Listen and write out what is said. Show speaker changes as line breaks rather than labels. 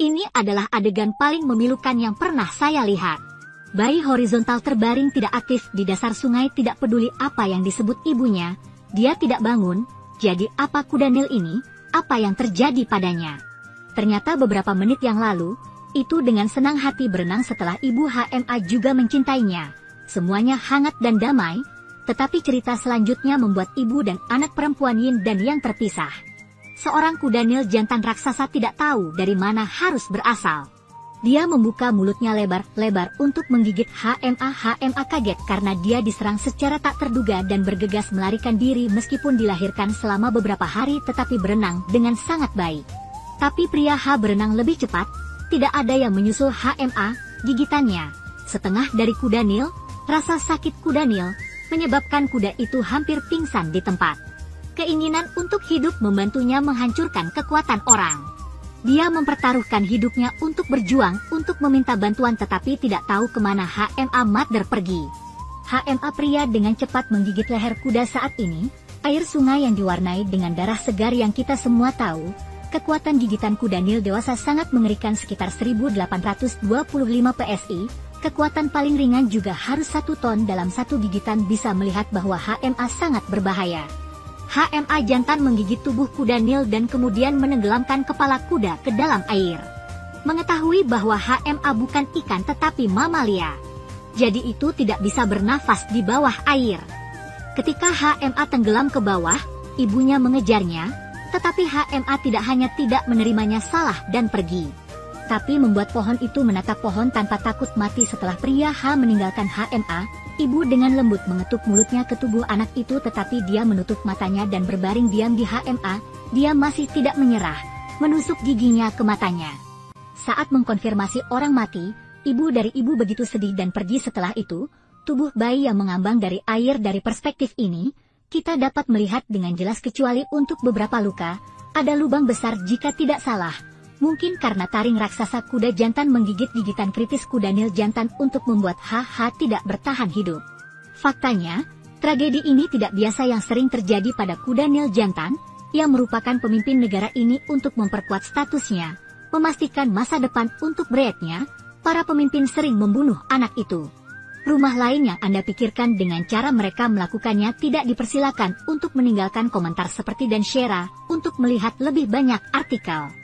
Ini adalah adegan paling memilukan yang pernah saya lihat. Bayi horizontal terbaring tidak aktif di dasar sungai, tidak peduli apa yang disebut ibunya. Dia tidak bangun. Jadi apa kuda Nil ini? Apa yang terjadi padanya? Ternyata beberapa menit yang lalu, itu dengan senang hati berenang setelah ibu HMA juga mencintainya. Semuanya hangat dan damai, tetapi cerita selanjutnya membuat ibu dan anak perempuan Yin dan Yang terpisah. Seorang kuda Nil jantan raksasa tidak tahu dari mana harus berasal. Dia membuka mulutnya lebar-lebar untuk menggigit HMA. HMA kaget karena dia diserang secara tak terduga dan bergegas melarikan diri meskipun dilahirkan selama beberapa hari tetapi berenang dengan sangat baik. Tapi pria H berenang lebih cepat, tidak ada yang menyusul HMA, gigitannya. Setengah dari kuda Nil, rasa sakit kuda Nil, menyebabkan kuda itu hampir pingsan di tempat. Keinginan untuk hidup membantunya menghancurkan kekuatan orang. Dia mempertaruhkan hidupnya untuk berjuang, untuk meminta bantuan tetapi tidak tahu kemana HMA Mother pergi. HMA pria dengan cepat menggigit leher kuda saat ini, air sungai yang diwarnai dengan darah segar yang kita semua tahu. Kekuatan gigitan kuda Nil dewasa sangat mengerikan sekitar 1825 PSI, kekuatan paling ringan juga harus 1 ton dalam satu gigitan bisa melihat bahwa HMA sangat berbahaya. HMA jantan menggigit tubuh kuda Nil dan kemudian menenggelamkan kepala kuda ke dalam air. Mengetahui bahwa HMA bukan ikan tetapi mamalia. Jadi itu tidak bisa bernafas di bawah air. Ketika HMA tenggelam ke bawah, ibunya mengejarnya, tetapi HMA tidak hanya tidak menerimanya salah dan pergi. Tapi membuat pohon itu menatap pohon tanpa takut mati. Setelah pria H meninggalkan HMA, ibu dengan lembut mengetuk mulutnya ke tubuh anak itu tetapi dia menutup matanya dan berbaring diam di HMA. Dia masih tidak menyerah, menusuk giginya ke matanya. Saat mengkonfirmasi orang mati, ibu begitu sedih dan pergi. Setelah itu, tubuh bayi yang mengambang dari air. Dari perspektif ini, kita dapat melihat dengan jelas kecuali untuk beberapa luka, ada lubang besar jika tidak salah. Mungkin karena taring raksasa kuda jantan menggigit gigitan kritis kuda Nil jantan untuk membuat HH tidak bertahan hidup. Faktanya, tragedi ini tidak biasa yang sering terjadi pada kuda Nil jantan, yang merupakan pemimpin negara ini untuk memperkuat statusnya, memastikan masa depan untuk rakyatnya. Para pemimpin sering membunuh anak itu. Rumah lain yang Anda pikirkan dengan cara mereka melakukannya tidak dipersilakan untuk meninggalkan komentar seperti dan share untuk melihat lebih banyak artikel.